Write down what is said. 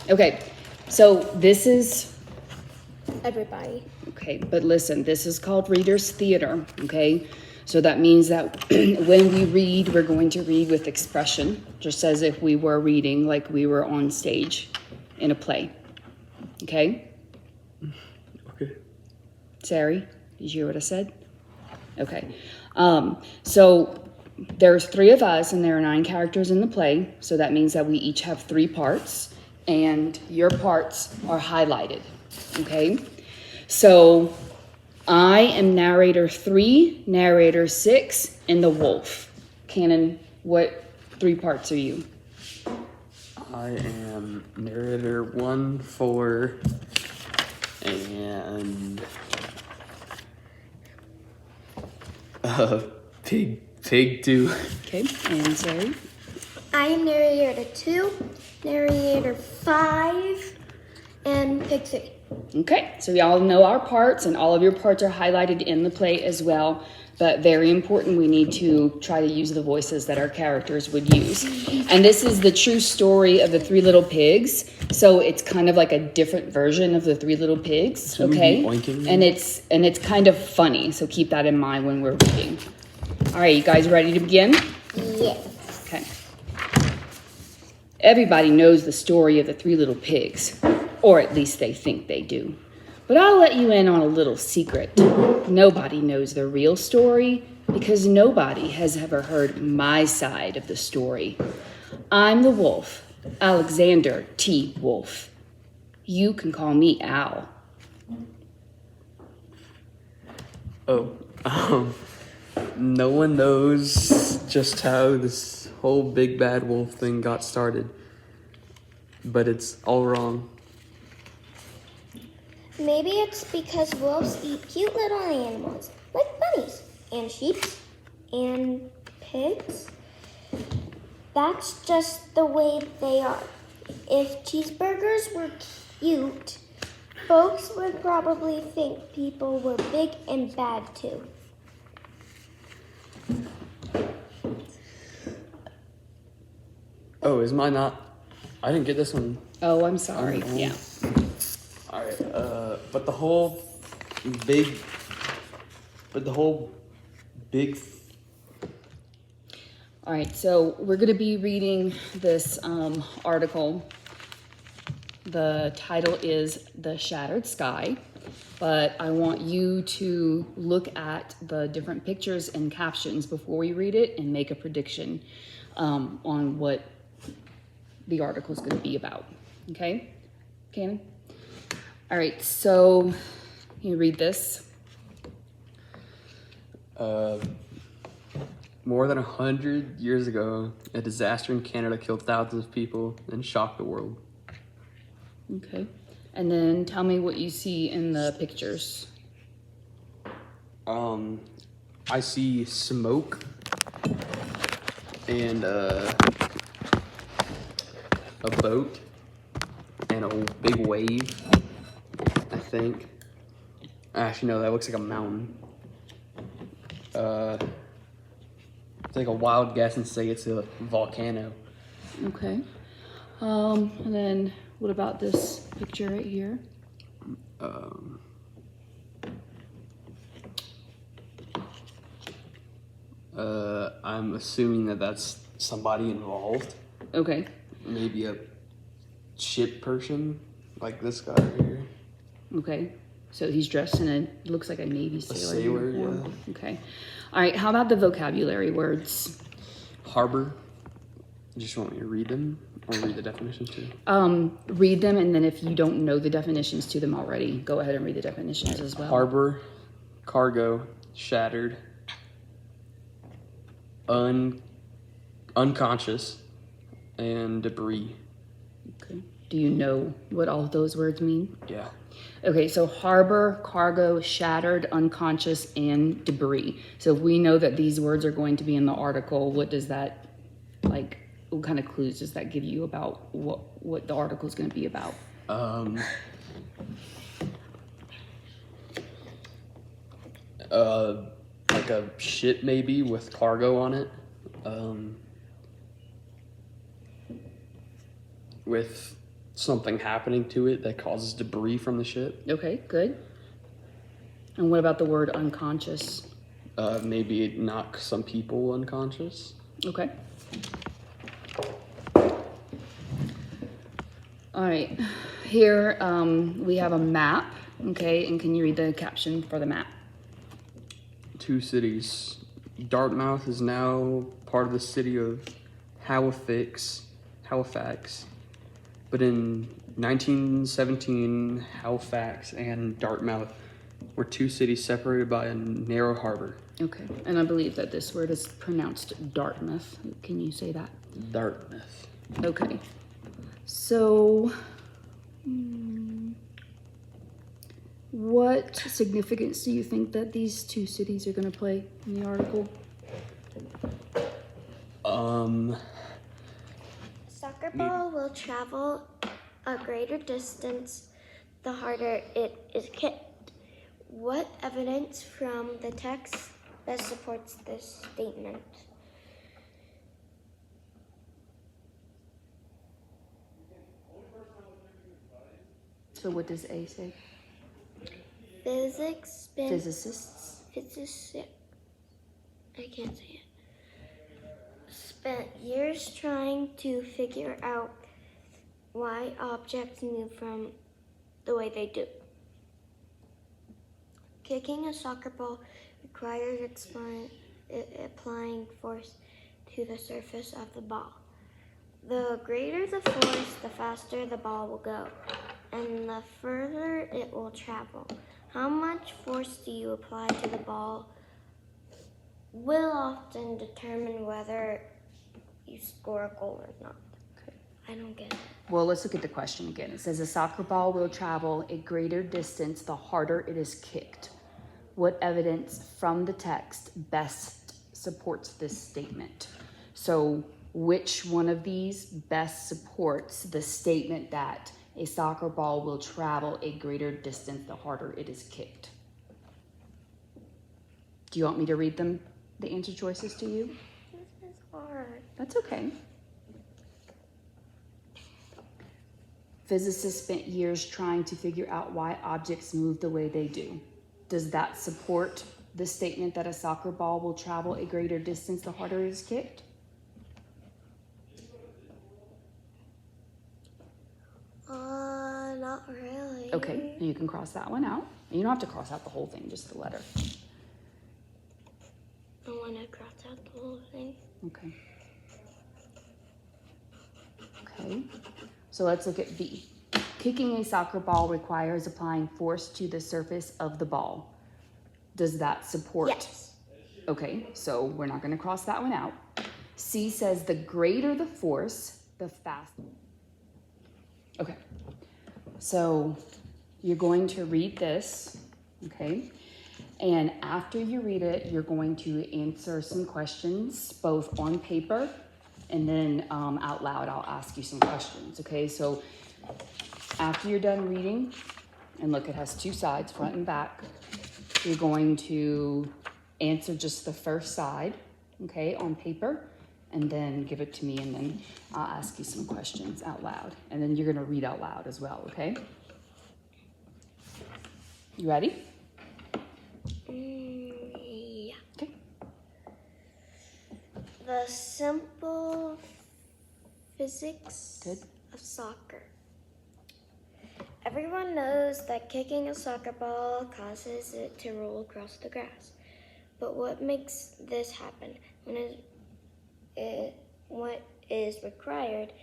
Okay, so this is, Everybody. okay, but listen, this is called Reader's Theater, okay? So that means that when we read, we're going to read with expression, just as if we were reading like we were on stage in a play, okay? Okay. Sari, did you hear what I said? Okay. So there's 3 of us, and there are 9 characters in the play. So that means that we each have 3 parts, and your parts are highlighted. Okay. So I am narrator 3, narrator 6, and the wolf. Cannon, what 3 parts are you? I am narrator 1, 4, and pig 2. Okay. And Sari? I am narrator 2, narrator 5, and pig 3. Okay, so we all know our parts, and all of your parts are highlighted in the play as well. But very important, we need to try to use the voices that our characters would use. And this is the true story of the 3 little pigs. So it's kind of like a different version of the 3 little pigs, okay? And it's kind of funny, so keep that in mind when we're reading. All right, you guys ready to begin? Yes. Okay. Everybody knows the story of the 3 little pigs, or at least they think they do. But I'll let you in on a little secret. Nobody knows the real story because nobody has ever heard my side of the story. I'm the wolf, Alexander T. Wolf. You can call me Al. No one knows just how this whole big bad wolf thing got started, but it's all wrong. Maybe it's because wolves eat cute little animals, like bunnies, and sheep, and pigs. That's just the way they are. If cheeseburgers were cute, folks would probably think people were big and bad too. Oh, is mine not? I didn't get this one. Oh, I'm sorry. Oh. Yeah. Alright, but the whole big. All right, so we're going to be reading this article. The title is The Shattered Sky, but I want you to look at the different pictures and captions before we read it and make a prediction on what the article is going to be about. Okay? Cannon? All right, so you read this. More than 100 years ago, a disaster in Canada killed thousands of people and shocked the world. Okay. And then tell me what you see in the pictures. I see smoke and a boat and a big wave, I think. Actually, no, that looks like a mountain. Take a wild guess and say it's a volcano. Okay. And then what about this picture right here? I'm assuming that that's somebody involved. Okay. Maybe a ship person, like this guy right here. Okay. So he's dressed in a, looks like a Navy sailor. Sailor, uniform. Yeah. Okay. All right. How about the vocabulary words? Harbor. You just want me to read them or read the definitions too? Read them, and then if you don't know the definitions to them already, go ahead and read the definitions as well. Harbor, cargo, shattered, unconscious, and debris. Okay. Do you know what all of those words mean? Yeah. Okay, so harbor, cargo, shattered, unconscious, and debris. So if we know that these words are going to be in the article, what does that, like, what kind of clues does that give you about what the article is going to be about? Like a ship maybe with cargo on it. With something happening to it that causes debris from the ship. Okay, good. And what about the word unconscious? Maybe it knocks some people unconscious. Okay. All right, here we have a map, okay, and can you read the caption for the map? 2 cities. Dartmouth is now part of the city of Halifax, but in 1917, Halifax and Dartmouth were 2 cities separated by a narrow harbor. Okay, and I believe that this word is pronounced Dartmouth. Can you say that? Dartmouth. Okay, so what significance do you think that these 2 cities are going to play in the article? Soccer ball will travel a greater distance the harder it is kicked. What evidence from the text best supports this statement? So what does A say? Physicists. Physicists. I can't say it. Spent years trying to figure out why objects move from the way they do. Kicking a soccer ball requires applying force to the surface of the ball. The greater the force, the faster the ball will go, and the further it will travel. How much force do you apply to the ball will often determine whether you score a goal or not. Okay. I don't get it. Well, let's look at the question again. It says a soccer ball will travel a greater distance the harder it is kicked. What evidence from the text best supports this statement? So which one of these best supports the statement that a soccer ball will travel a greater distance the harder it is kicked? Do you want me to read them, the answer choices to you? This is hard. That's okay. Physicists spent years trying to figure out why objects move the way they do. Does that support the statement that a soccer ball will travel a greater distance the harder it is kicked? Not really. Okay, you can cross that one out. You don't have to cross out the whole thing, just the letter. I want to cross out the whole thing. Okay. Okay, so let's look at B. Kicking a soccer ball requires applying force to the surface of the ball. Does that support? Yes. Okay, so we're not going to cross that one out. C says the greater the force, the faster. Okay, so you're going to read this, okay? And after you read it, you're going to answer some questions, both on paper and then out loud. I'll ask you some questions, okay? So after you're done reading, and look, it has 2 sides, front and back, you're going to answer just the first side, okay, on paper, and then give it to me, and then I'll ask you some questions out loud. And then you're gonna read out loud as well, okay? You ready? Yeah. Okay. The simple physics Good. of soccer. Everyone knows that kicking a soccer ball causes it to roll across the grass. But what makes this happen? What is required